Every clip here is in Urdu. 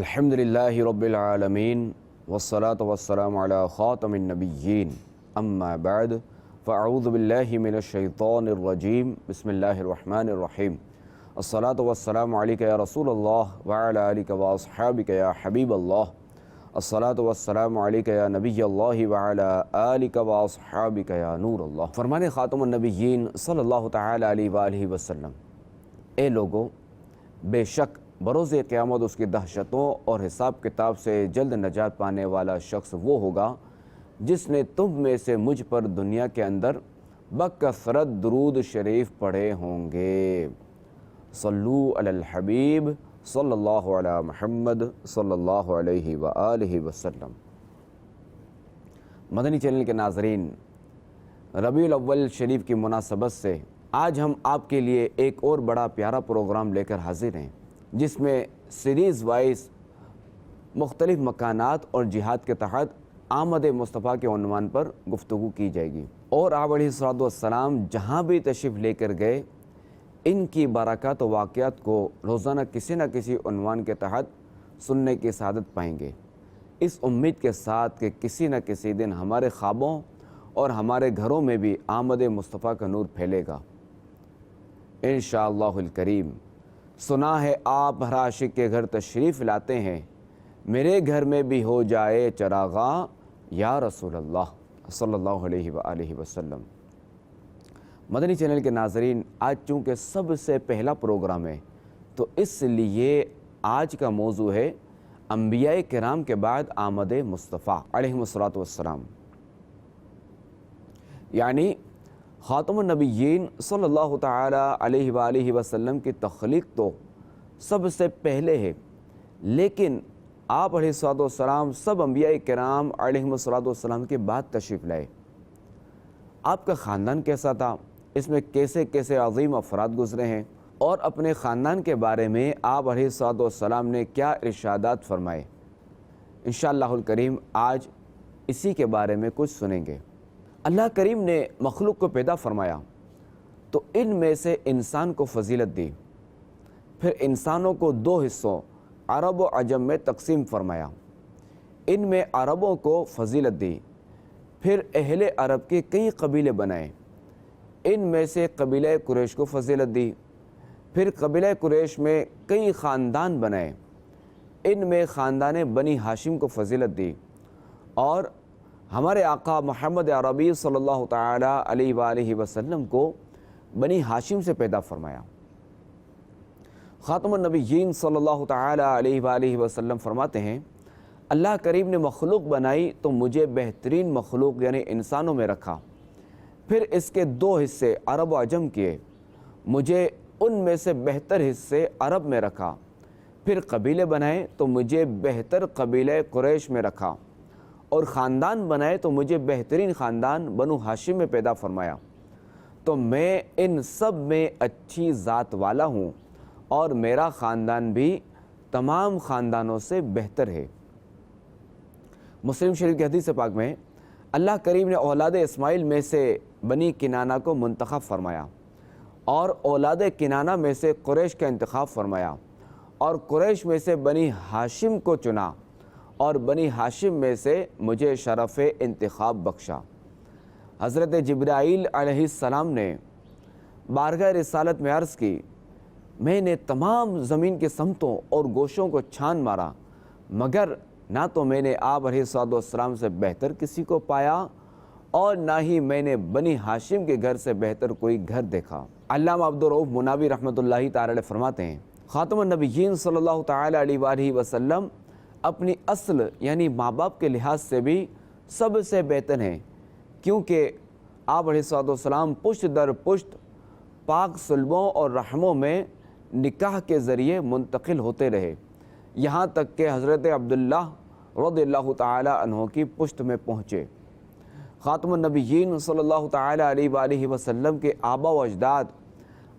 الحمدللہ رب العالمین والصلاة والسلام علی خاتم النبیین اما بعد فاعوذ باللہ من الشیطان الرجیم بسم اللہ الرحمن الرحیم الصلاة والسلام علیک یا رسول اللہ وعلی آلک واصحابک یا حبیب اللہ الصلاة والسلام علیک یا نبی اللہ وعلی آلک واصحابک یا نور اللہ۔ فرمان خاتم النبیین صلی اللہ تعالی علیہ وآلہ وسلم، اے لوگو، بے شک بروز قیامت اس کی دہشتوں اور حساب کتاب سے جلد نجات پانے والا شخص وہ ہوگا جس نے تم میں سے مجھ پر دنیا کے اندر بکثرت درود شریف پڑھے ہوں گے۔ صلو علی الحبیب صلی اللہ علی محمد صلی اللہ علیہ وآلہ وسلم۔ مدنی چینل کے ناظرین، ربیع الاول شریف کی مناسبت سے آج ہم آپ کے لیے ایک اور بڑا پیارا پروگرام لے کر حاضر ہیں، جس میں سیریز وائز مختلف مکانات اور جہاد کے تحت آمد مصطفیٰ کے عنوان پر گفتگو کی جائے گی، اور آپ علیہ الصلوۃ والسلام جہاں بھی تشریف لے کر گئے ان کی برکات و واقعات کو روزانہ کسی نہ کسی عنوان کے تحت سننے کی سعادت پائیں گے، اس امید کے ساتھ کہ کسی نہ کسی دن ہمارے خوابوں اور ہمارے گھروں میں بھی آمد مصطفیٰ کا نور پھیلے گا انشاءاللہ الکریم۔ سنا ہے آپ ہر عاشق کے گھر تشریف لاتے ہیں، میرے گھر میں بھی ہو جائے چراغاں یا رسول اللہ صلی اللہ علیہ وآلہ وسلم۔ مدنی چینل کے ناظرین، آج چونکہ سب سے پہلا پروگرام ہے تو اس لیے آج کا موضوع ہے انبیاء کرام کے بعد آمد مصطفیٰ علیہ الصلوۃ والسلام، یعنی خاتم النبیین صلی اللہ تعالی علیہ وآلہ وسلم کی تخلیق تو سب سے پہلے ہے، لیکن آپ علیہ الصلوۃ والسلام سب انبیاء کرام علیہ الصلوۃ والسلام کے بعد تشریف لائے۔ آپ کا خاندان کیسا تھا، اس میں کیسے کیسے عظیم افراد گزرے ہیں، اور اپنے خاندان کے بارے میں آپ علیہ الصلوۃ والسلام نے کیا ارشادات فرمائے، انشاءاللہ الکریم آج اسی کے بارے میں کچھ سنیں گے۔ اللہ کریم نے مخلوق کو پیدا فرمایا تو ان میں سے انسان کو فضیلت دی، پھر انسانوں کو دو حصوں عرب و عجم میں تقسیم فرمایا، ان میں عربوں کو فضیلت دی، پھر اہل عرب کے کئی قبیلے بنائے، ان میں سے قبیلہ قریش کو فضیلت دی، پھر قبیلہ قریش میں کئی خاندان بنائے، ان میں خاندان بنی ہاشم کو فضیلت دی، اور ہمارے آقا محمد عربی صلی اللہ تعالی علیہ وآلہ وسلم کو بنی ہاشم سے پیدا فرمایا۔ خاتم النبیین صلی اللہ تعالی علیہ وآلہ وسلم فرماتے ہیں، اللہ کریم نے مخلوق بنائی تو مجھے بہترین مخلوق یعنی انسانوں میں رکھا، پھر اس کے دو حصے عرب و عجم کیے، مجھے ان میں سے بہتر حصے عرب میں رکھا، پھر قبیلے بنائے تو مجھے بہتر قبیلہ قریش میں رکھا، اور خاندان بنائے تو مجھے بہترین خاندان بنو ہاشم میں پیدا فرمایا، تو میں ان سب میں اچھی ذات والا ہوں، اور میرا خاندان بھی تمام خاندانوں سے بہتر ہے۔ مسلم شریف کی حدیث پاک میں اللہ کریم نے اولاد اسماعیل میں سے بنی کنانہ کو منتخب فرمایا، اور اولاد کنانہ میں سے قریش کا انتخاب فرمایا، اور قریش میں سے بنی ہاشم کو چنا، اور بنی ہاشم میں سے مجھے شرف انتخاب بخشا۔ حضرت جبرائیل علیہ السلام نے بارگاہ رسالت میں عرض کی، میں نے تمام زمین کے سمتوں اور گوشوں کو چھان مارا، مگر نہ تو میں نے آپ علیہ الصلوۃ والسلام سے بہتر کسی کو پایا، اور نہ ہی میں نے بنی ہاشم کے گھر سے بہتر کوئی گھر دیکھا۔ علامہ عبدالرؤف مناوی رحمۃ اللہ تعالی علیہ فرماتے ہیں، خاتم النبیین صلی اللہ تعالی علیہ وآلہ وسلم اپنی اصل یعنی ماں باپ کے لحاظ سے بھی سب سے بہتر ہیں، کیونکہ آپ علیہ الصلوۃ والسلام پشت در پشت پاک صلبوں اور رحموں میں نکاح کے ذریعے منتقل ہوتے رہے، یہاں تک کہ حضرت عبداللہ رضی اللہ تعالی عنہ کی پشت میں پہنچے۔ خاتم النبیین صلی اللہ تعالی علیہ وآلہ وسلم کے آبا و اجداد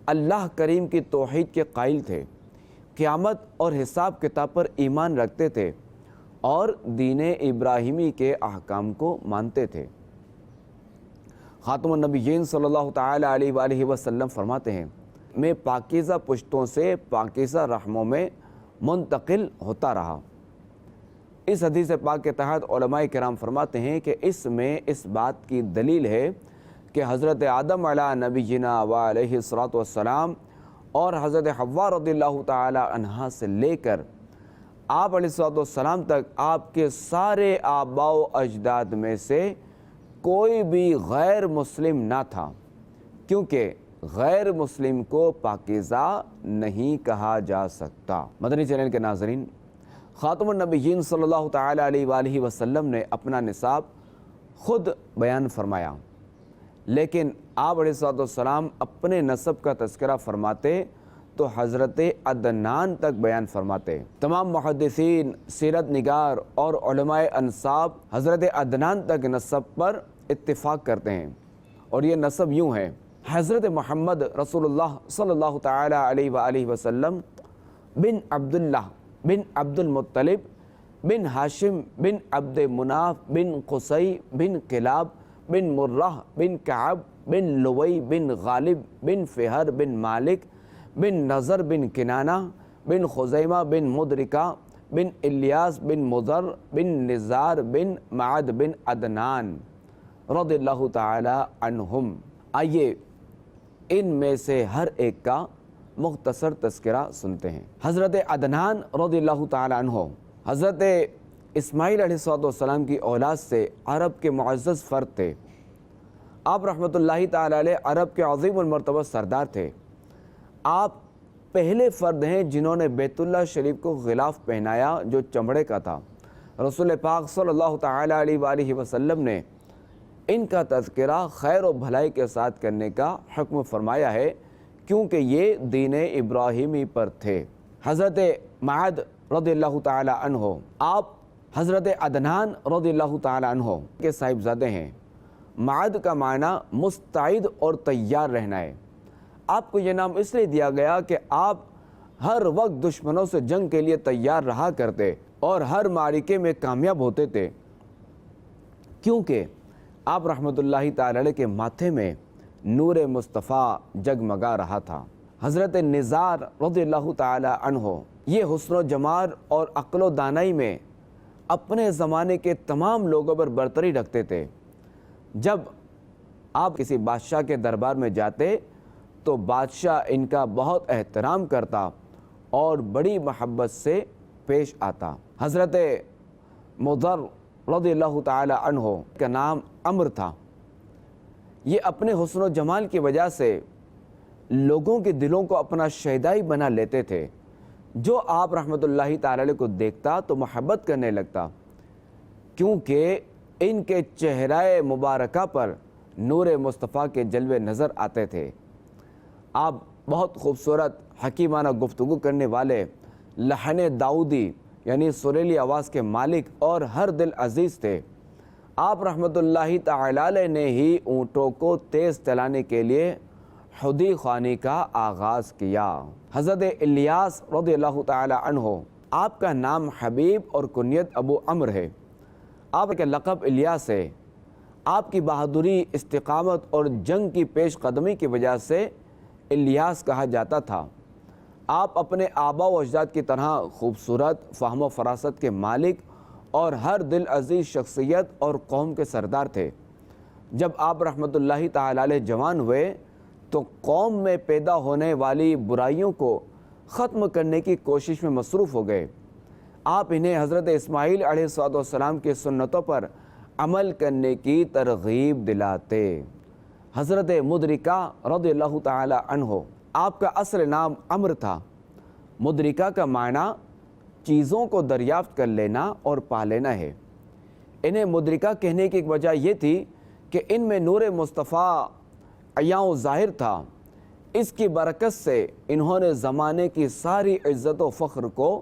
اللہ کریم کی توحید کے قائل تھے، قیامت اور حساب کتاب پر ایمان رکھتے تھے، اور دین ابراہیمی کے احکام کو مانتے تھے۔ خاتم النبیین صلی اللہ تعالی علیہ وآلہ وسلم فرماتے ہیں، میں پاکیزہ پشتوں سے پاکیزہ رحموں میں منتقل ہوتا رہا۔ اس حدیث پاک کے تحت علماء کرام فرماتے ہیں کہ اس میں اس بات کی دلیل ہے کہ حضرت آدم علیہ نبینا و علیہ الصلوۃ والسلام اور حضرت حوا رضی اللہ تعالی عنہا سے لے کر آپ علیہ الصلوۃ والسلام تک آپ کے سارے آباء و اجداد میں سے کوئی بھی غیر مسلم نہ تھا، کیونکہ غیر مسلم کو پاکیزہ نہیں کہا جا سکتا۔ مدنی چینل کے ناظرین، خاتم النبیین صلی اللہ تعالی علیہ وآلہ وسلم نے اپنا نساب خود بیان فرمایا، لیکن آپ علیہ الصلوۃ والسلام اپنے نسب کا تذکرہ فرماتے تو حضرت عدنان تک بیان فرماتے۔ تمام محدثین، سیرت نگار اور علماء انساب حضرت عدنان تک نسب پر اتفاق کرتے ہیں، اور یہ نسب یوں ہے: حضرت محمد رسول اللہ صلی اللہ تعالی علیہ وآلہ وسلم بن عبداللہ بن عبد المطلب بن ہاشم بن عبد مناف بن قصی بن کلاب بن مرہ بن کعب بن لوی بن غالب بن فہر بن مالک بن نظر بن کنانہ بن خزیمہ بن مدرکہ بن الیاس بن مضر بن نزار بن معد بن عدنان رضی اللہ تعالی عنہم۔ آئیے ان میں سے ہر ایک کا مختصر تذکرہ سنتے ہیں۔ حضرت عدنان رضی اللہ تعالی عنہ حضرت اسماعیل علیہ السلام کی اولاد سے عرب کے معزز فرد تھے۔ آپ رحمۃ اللہ تعالی علیہ عرب کے عظیم المرتبہ سردار تھے۔ آپ پہلے فرد ہیں جنہوں نے بیت اللہ شریف کو غلاف پہنایا جو چمڑے کا تھا۔ رسول پاک صلی اللہ تعالی علیہ وآلہ وسلم نے ان کا تذکرہ خیر و بھلائی کے ساتھ کرنے کا حکم فرمایا ہے، کیونکہ یہ دین ابراہیمی پر تھے۔ حضرت معد رضی اللہ تعالی عنہ، آپ حضرت عدنان رضی اللہ تعالی عنہ کے صاحبزادے ہیں۔ معد کا معنی مستعد اور تیار رہنا ہے۔ آپ کو یہ نام اس لیے دیا گیا کہ آپ ہر وقت دشمنوں سے جنگ کے لیے تیار رہا کرتے اور ہر معرکے میں کامیاب ہوتے تھے، کیونکہ آپ رحمۃ اللہ تعالی علیہ کے ماتھے میں نور مصطفیٰ جگمگا رہا تھا۔ حضرت نزار رضی اللہ تعالی عنہ یہ حسن و جمال اور عقل و دانائی میں اپنے زمانے کے تمام لوگوں پر برتری رکھتے تھے۔ جب آپ کسی بادشاہ کے دربار میں جاتے تو بادشاہ ان کا بہت احترام کرتا اور بڑی محبت سے پیش آتا۔ حضرت مضر رضی اللہ تعالی عنہ کا نام عمر تھا۔ یہ اپنے حسن و جمال کی وجہ سے لوگوں کے دلوں کو اپنا شیدائی بنا لیتے تھے۔ جو آپ رحمۃ اللہ تعالی علیہ کو دیکھتا تو محبت کرنے لگتا، کیونکہ ان کے چہرہ مبارکہ پر نور مصطفیٰ کے جلوے نظر آتے تھے۔ آپ بہت خوبصورت حکیمانہ گفتگو کرنے والے، لحن داؤدی یعنی سریلی آواز کے مالک اور ہر دل عزیز تھے۔ آپ رحمۃ اللہ تعالی علیہ نے ہی اونٹوں کو تیز چلانے کے لیے حدی خوانی کا آغاز کیا۔ حضرت الیاس رضی اللہ تعالی عنہ، آپ کا نام حبیب اور کنیت ابو عمر ہے۔ آپ کا لقب الیاس ہے۔ آپ کی بہادری، استقامت اور جنگ کی پیش قدمی کی وجہ سے الیاس کہا جاتا تھا۔ آپ اپنے آباء و اجداد کی طرح خوبصورت، فہم و فراست کے مالک اور ہر دل عزیز شخصیت اور قوم کے سردار تھے۔ جب آپ رحمۃ اللہ تعالی علیہ جوان ہوئے تو قوم میں پیدا ہونے والی برائیوں کو ختم کرنے کی کوشش میں مصروف ہو گئے۔ آپ انہیں حضرت اسماعیل علیہ السلام کی سنتوں پر عمل کرنے کی ترغیب دلاتے۔ حضرت مدرکہ رضی اللہ تعالی عنہ، آپ کا اصل نام عمر تھا۔ مدرکہ کا معنی چیزوں کو دریافت کر لینا اور پا لینا ہے۔ انہیں مدرکہ کہنے کی ایک وجہ یہ تھی کہ ان میں نور مصطفیٰ عیاں و ظاہر تھا۔ اس کی برکت سے انہوں نے زمانے کی ساری عزت و فخر کو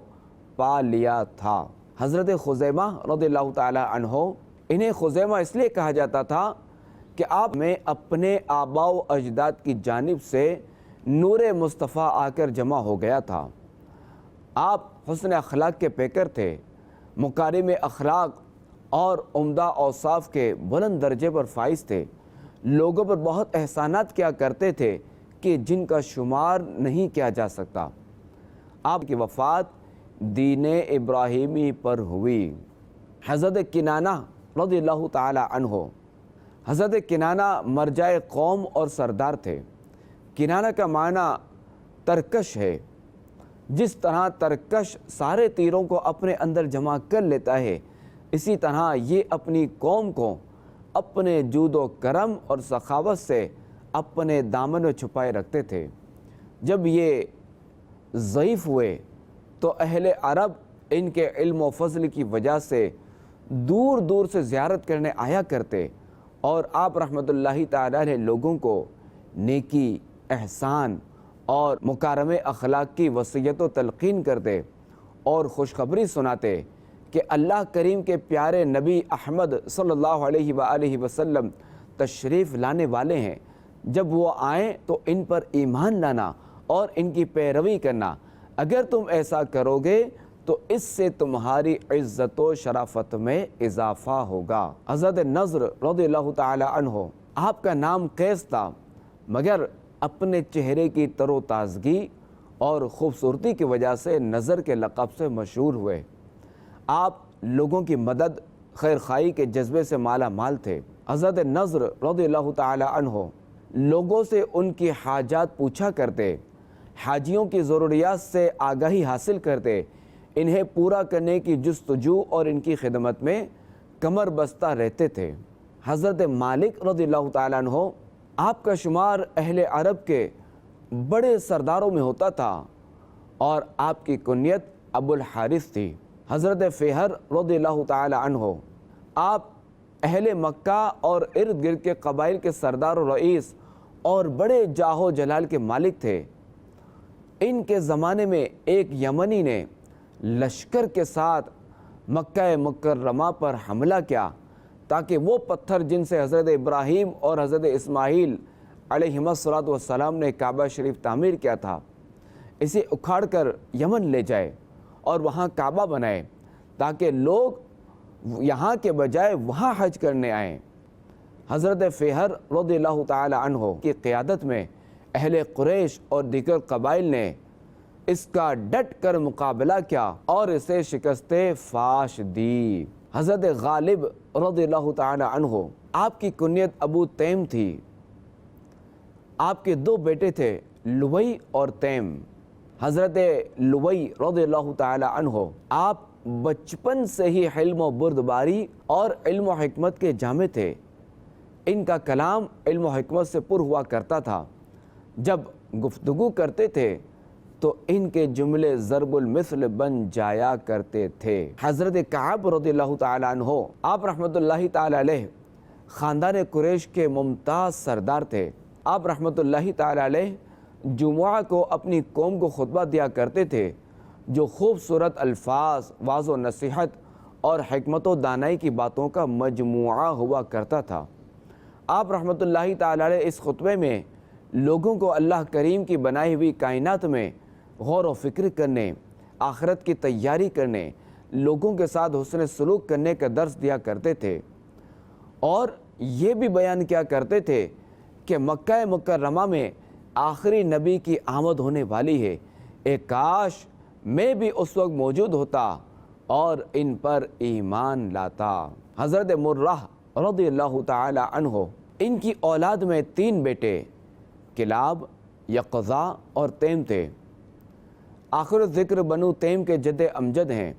پا لیا تھا۔ حضرت خزیمہ رضی اللہ تعالی عنہ، انہیں خزیمہ اس لیے کہا جاتا تھا کہ آپ میں اپنے آباء و اجداد کی جانب سے نور مصطفیٰ آ کر جمع ہو گیا تھا۔ آپ حسن اخلاق کے پیکر تھے، مکارم اخلاق اور عمدہ اوصاف کے بلند درجے پر فائز تھے۔ لوگوں پر بہت احسانات کیا کرتے تھے کہ جن کا شمار نہیں کیا جا سکتا۔ آپ کی وفات دین ابراہیمی پر ہوئی۔ حضرت کنانہ رضی اللہ تعالی عنہ، حضرت کنانہ مرجع قوم اور سردار تھے۔ کنانہ کا معنی ترکش ہے۔ جس طرح ترکش سارے تیروں کو اپنے اندر جمع کر لیتا ہے، اسی طرح یہ اپنی قوم کو اپنے جود و کرم اور سخاوت سے اپنے دامن میں چھپائے رکھتے تھے۔ جب یہ ضعیف ہوئے تو اہل عرب ان کے علم و فضل کی وجہ سے دور دور سے زیارت کرنے آیا کرتے، اور آپ رحمۃ اللہ تعالی علیہ لوگوں کو نیکی، احسان اور مکارم اخلاق کی وصیت و تلقین کرتے اور خوشخبری سناتے کہ اللہ کریم کے پیارے نبی احمد صلی اللہ علیہ وآلہ وسلم تشریف لانے والے ہیں، جب وہ آئیں تو ان پر ایمان لانا اور ان کی پیروی کرنا، اگر تم ایسا کرو گے تو اس سے تمہاری عزت و شرافت میں اضافہ ہوگا۔ حضرت نضر رضی اللہ تعالی عنہ، آپ کا نام قیس تھا، مگر اپنے چہرے کی تر و تازگی اور خوبصورتی کی وجہ سے نظر کے لقب سے مشہور ہوئے۔ آپ لوگوں کی مدد، خیر خواہی کے جذبے سے مالا مال تھے۔ حضرت نضر رضی اللہ تعالی عنہ لوگوں سے ان کی حاجات پوچھا کرتے، حاجیوں کی ضروریات سے آگاہی حاصل کرتے، انہیں پورا کرنے کی جستجو اور ان کی خدمت میں کمر بستہ رہتے تھے۔ حضرت مالک رضی اللہ تعالیٰ عنہ، آپ کا شمار اہل عرب کے بڑے سرداروں میں ہوتا تھا اور آپ کی کنیت ابو الحارث تھی۔ حضرت فہر رضی اللہ تعالیٰ عنہ، آپ اہل مکہ اور ارد گرد کے قبائل کے سردار و رئیس اور بڑے جاہ و جلال کے مالک تھے۔ ان کے زمانے میں ایک یمنی نے لشکر کے ساتھ مکہ مکرمہ پر حملہ کیا تاکہ وہ پتھر جن سے حضرت ابراہیم اور حضرت اسماعیل علیہم السلام نے کعبہ شریف تعمیر کیا تھا، اسے اکھاڑ کر یمن لے جائے اور وہاں کعبہ بنائے تاکہ لوگ یہاں کے بجائے وہاں حج کرنے آئیں۔ حضرت فہر رضی اللہ تعالی عنہ کی قیادت میں اہل قریش اور دیگر قبائل نے اس کا ڈٹ کر مقابلہ کیا اور اسے شکست فاش دی۔ حضرت غالب رضی اللہ تعالی عنہ، آپ کی کنیت ابو تیم تھی۔ آپ کے دو بیٹے تھے، لوئی اور تیم۔ حضرت لوئی رضی اللہ تعالی عنہ، آپ بچپن سے ہی حلم و بردباری اور علم و حکمت کے جامع تھے۔ ان کا کلام علم و حکمت سے پر ہوا کرتا تھا۔ جب گفتگو کرتے تھے تو ان کے جملے ضرب المثل بن جایا کرتے تھے۔ حضرت کعب رضی اللہ تعالیٰ عنہ، آپ رحمۃ اللہ تعالیٰ علیہ خاندان قریش کے ممتاز سردار تھے۔ آپ رحمۃ اللہ تعالیٰ علیہ جمعہ کو اپنی قوم کو خطبہ دیا کرتے تھے، جو خوبصورت الفاظ، واعظ و نصیحت اور حکمت و دانائی کی باتوں کا مجموعہ ہوا کرتا تھا۔ آپ رحمۃ اللہ تعالیٰ علیہ اس خطبے میں لوگوں کو اللہ کریم کی بنائی ہوئی کائنات میں غور و فکر کرنے، آخرت کی تیاری کرنے، لوگوں کے ساتھ حسن سلوک کرنے کا درس دیا کرتے تھے، اور یہ بھی بیان کیا کرتے تھے کہ مکہ مکرمہ میں آخری نبی کی آمد ہونے والی ہے، ایک کاش میں بھی اس وقت موجود ہوتا اور ان پر ایمان لاتا۔ حضرت مرہ رضی اللہ تعالی عنہ، ان کی اولاد میں 3 بیٹے کلاب، یقظہ اور تیم تھے۔ آخر ذکر بنو تیم کے جد امجد ہیں،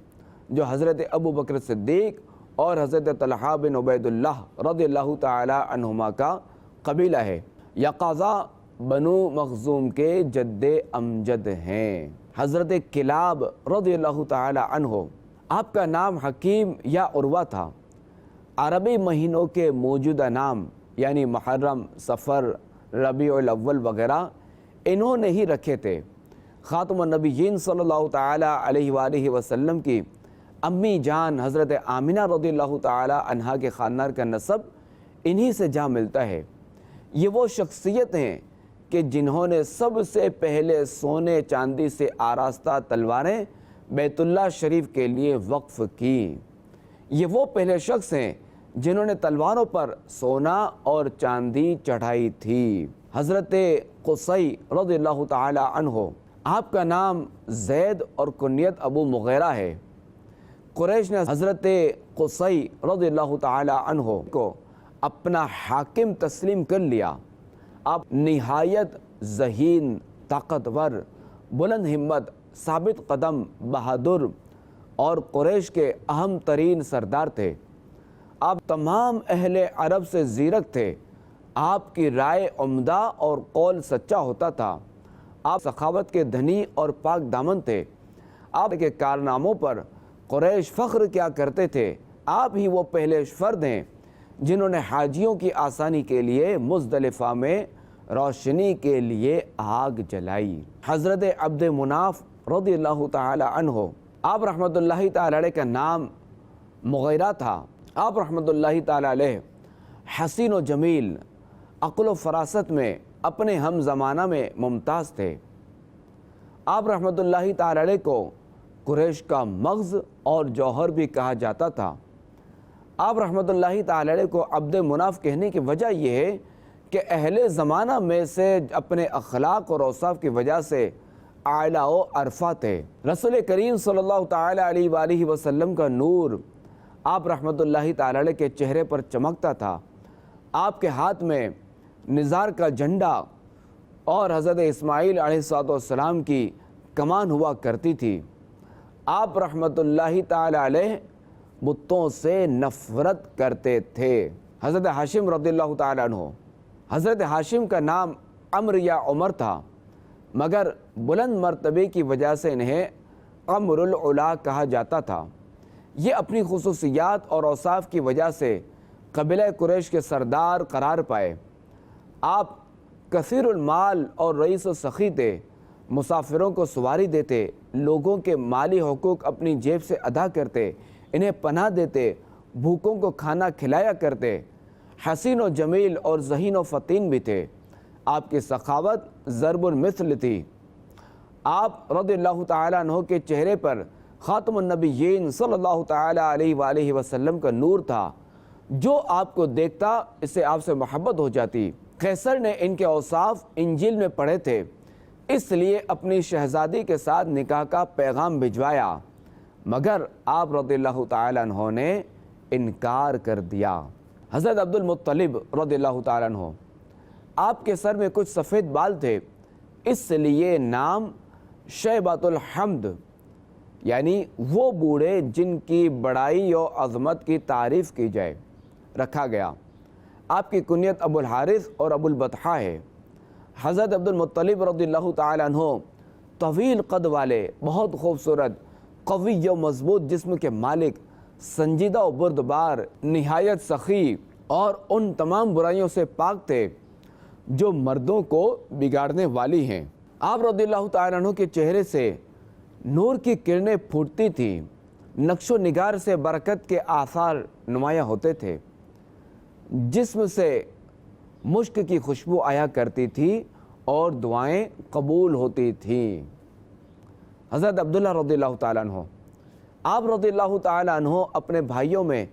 جو حضرت ابو بکر صدیق اور حضرت طلحہ بن عبید اللہ رضی اللہ تعالی عنہما کا قبیلہ ہے۔ یقظہ بنو مخزوم کے جد امجد ہیں۔ حضرت کلاب رضی اللہ تعالی عنہ، آپ کا نام حکیم یا عروہ تھا۔ عربی مہینوں کے موجودہ نام یعنی محرم، صفر، ربیع الاول وغیرہ انہوں نے ہی رکھے تھے۔ خاتم النبیین صلی اللہ تعالی علیہ وآلہ وسلم کی امی جان حضرت آمنہ رضی اللہ تعالی عنہا کے خاندان کا نسب انہی سے جا ملتا ہے۔ یہ وہ شخصیت ہیں کہ جنہوں نے سب سے پہلے سونے چاندی سے آراستہ تلواریں بیت اللہ شریف کے لیے وقف کی۔ یہ وہ پہلے شخص ہیں جنہوں نے تلواروں پر سونا اور چاندی چڑھائی تھی۔ حضرت قصی رضی اللہ تعالی عنہ، آپ کا نام زید اور کنیت ابو مغیرہ ہے۔ قریش نے حضرت قصی رضی اللہ تعالی عنہ کو اپنا حاکم تسلیم کر لیا۔ آپ نہایت ذہین، طاقتور، بلند ہمت، ثابت قدم، بہادر اور قریش کے اہم ترین سردار تھے۔ آپ تمام اہل عرب سے زیرک تھے۔ آپ کی رائے عمدہ اور قول سچا ہوتا تھا۔ آپ سخاوت کے دھنی اور پاک دامن تھے۔ آپ کے کارناموں پر قریش فخر کیا کرتے تھے۔ آپ ہی وہ پہلے فرد ہیں جنہوں نے حاجیوں کی آسانی کے لیے مزدلفہ میں روشنی کے لیے آگ جلائی۔ حضرت عبد مناف رضی اللہ تعالی عنہ، آپ رحمۃ اللہ تعالی علیہ کا نام مغیرہ تھا۔ آپ رحمۃ اللہ تعالی علیہ حسین و جمیل، عقل و فراست میں اپنے ہم زمانہ میں ممتاز تھے۔ آپ رحمۃ اللہ تعالی علیہ کو قریش کا مغز اور جوہر بھی کہا جاتا تھا۔ آپ رحمۃ اللہ تعالی علیہ کو عبد مناف کہنے کی وجہ یہ ہے کہ اہل زمانہ میں سے اپنے اخلاق اور اوصاف کی وجہ سے اعلیٰ و عرفہ تھے۔ رسول کریم صلی اللہ تعالی علیہ وآلہ وسلم کا نور آپ رحمۃ اللہ تعالی علیہ کے چہرے پر چمکتا تھا۔ آپ کے ہاتھ میں نزار کا جھنڈا اور حضرت اسماعیل علیہ السلام کی کمان ہوا کرتی تھی۔ آپ رحمۃ اللہ تعالی علیہ بتوں سے نفرت کرتے تھے۔ حضرت ہاشم رضی اللہ تعالی عنہ، حضرت ہاشم کا نام عمر یا عمر تھا، مگر بلند مرتبے کی وجہ سے انہیں عمر العلا کہا جاتا تھا۔ یہ اپنی خصوصیات اور اوصاف کی وجہ سے قبیلہ قریش کے سردار قرار پائے۔ آپ کثیر المال اور رئیس و سخی تھے، مسافروں کو سواری دیتے، لوگوں کے مالی حقوق اپنی جیب سے ادا کرتے، انہیں پناہ دیتے، بھوکوں کو کھانا کھلایا کرتے، حسین و جمیل اور ذہین و فطین بھی تھے۔ آپ کی سخاوت ضرب المثل تھی۔ آپ رضی اللہ تعالی عنہ کے چہرے پر خاتم النبیین صلی اللہ تعالی علیہ وآلہ وسلم کا نور تھا، جو آپ کو دیکھتا اس سے آپ سے محبت ہو جاتی۔ قیصر نے ان کے اوصاف انجیل میں پڑھے تھے، اس لیے اپنی شہزادی کے ساتھ نکاح کا پیغام بھجوایا، مگر آپ رضی اللہ تعالی عنہ نے انکار کر دیا۔ حضرت عبد المطلب رضی اللہ تعالی عنہ، آپ کے سر میں کچھ سفید بال تھے، اس لیے نام شیبۃ الحمد یعنی وہ بوڑھے جن کی بڑائی و عظمت کی تعریف کی جائے رکھا گیا۔ آپ کی کنیت ابو الحارث اور ابو البطحہ ہے۔ حضرت عبد المطلب رضی اللہ تعالی عنہ طویل قد والے، بہت خوبصورت، قوی و مضبوط جسم کے مالک، سنجیدہ و بردبار، نہایت سخی اور ان تمام برائیوں سے پاک تھے جو مردوں کو بگاڑنے والی ہیں۔ آپ رضی اللہ تعالی عنہ کے چہرے سے نور کی کرنیں پھوٹتی تھیں، نقش و نگار سے برکت کے آثار نمایاں ہوتے تھے، جسم سے مشک کی خوشبو آیا کرتی تھی اور دعائیں قبول ہوتی تھیں۔ حضرت عبداللہ رضی اللہ تعالیٰ عنہ، آپ رضی اللہ تعالیٰ عنہ اپنے بھائیوں میں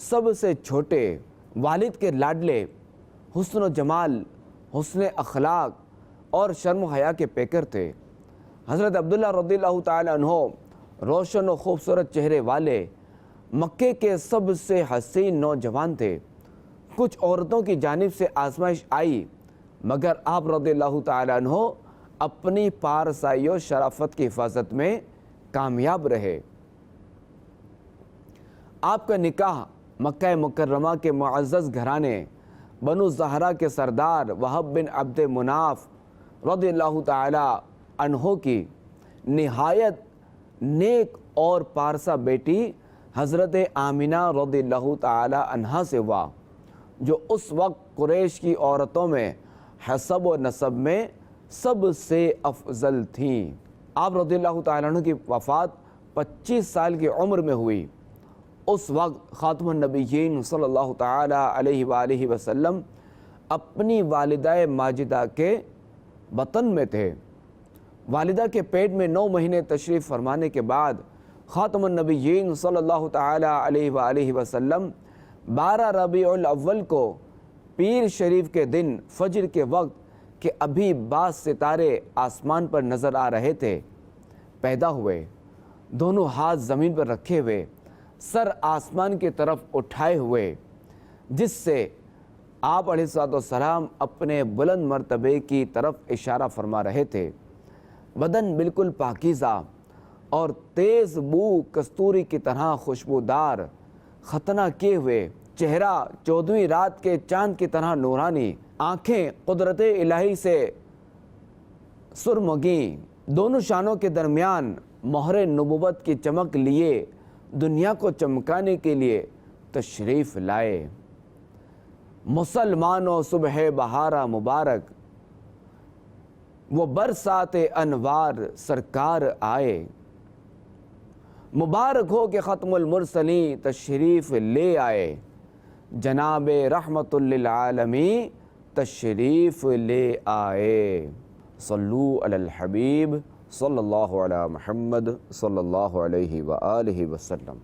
سب سے چھوٹے، والد کے لاڈلے، حسن و جمال، حسن اخلاق اور شرم و حیا کے پیکر تھے۔ حضرت عبداللہ رضی اللہ تعالیٰ عنہ روشن و خوبصورت چہرے والے، مکے کے سب سے حسین نوجوان تھے۔ کچھ عورتوں کی جانب سے آزمائش آئی، مگر آپ رضی اللہ تعالیٰ عنہ اپنی پارسائی و شرافت کی حفاظت میں کامیاب رہے۔ آپ کا نکاح مکہ مکرمہ کے معزز گھرانے بنو زہرہ کے سردار وہب بن عبد مناف رضی اللہ تعالی عنہ کی نہایت نیک اور پارسا بیٹی حضرت آمینہ رضی اللہ تعالی عنہا سے ہوا، جو اس وقت قریش کی عورتوں میں حسب و نسب میں سب سے افضل تھیں۔ آپ رضی اللہ تعالیٰ عنہ کی وفات 25 سال کی عمر میں ہوئی۔ اس وقت خاتم النبیین صلی اللہ تعالی علیہ وآلہ وسلم اپنی والدہ ماجدہ کے وطن میں تھے۔ والدہ کے پیٹ میں 9 مہینے تشریف فرمانے کے بعد خاتم النبیین صلی اللہ تعالی علیہ وآلہ وسلم 12 ربیع الاول کو پیر شریف کے دن فجر کے وقت کہ ابھی بعض ستارے آسمان پر نظر آ رہے تھے، پیدا ہوئے، دونوں ہاتھ زمین پر رکھے ہوئے سر آسمان کی طرف اٹھائے ہوئے، جس سے آپ علیہ الصلوۃ والسلام اپنے بلند مرتبے کی طرف اشارہ فرما رہے تھے۔ بدن بالکل پاکیزہ اور تیز بو کستوری کی طرح خوشبودار، ختنہ کیے ہوئے، چہرہ 14ویں رات کے چاند کی طرح نورانی، آنکھیں قدرت الہی سے سرمگیں، دونوں شانوں کے درمیان مہر نبوت کی چمک لیے دنیا کو چمکانے کے لیے تشریف لائے۔ مسلمانوں صبح بہارا مبارک، وہ برسات انوار سرکار آئے۔ مبارک ہو کہ ختم المرسلین تشریف لے آئے، جناب رحمت للعالمین تشریف لے آئے۔ صلو علی الحبیب صلی اللہ علی محمد صلی اللہ علیہ وآلہ وسلم۔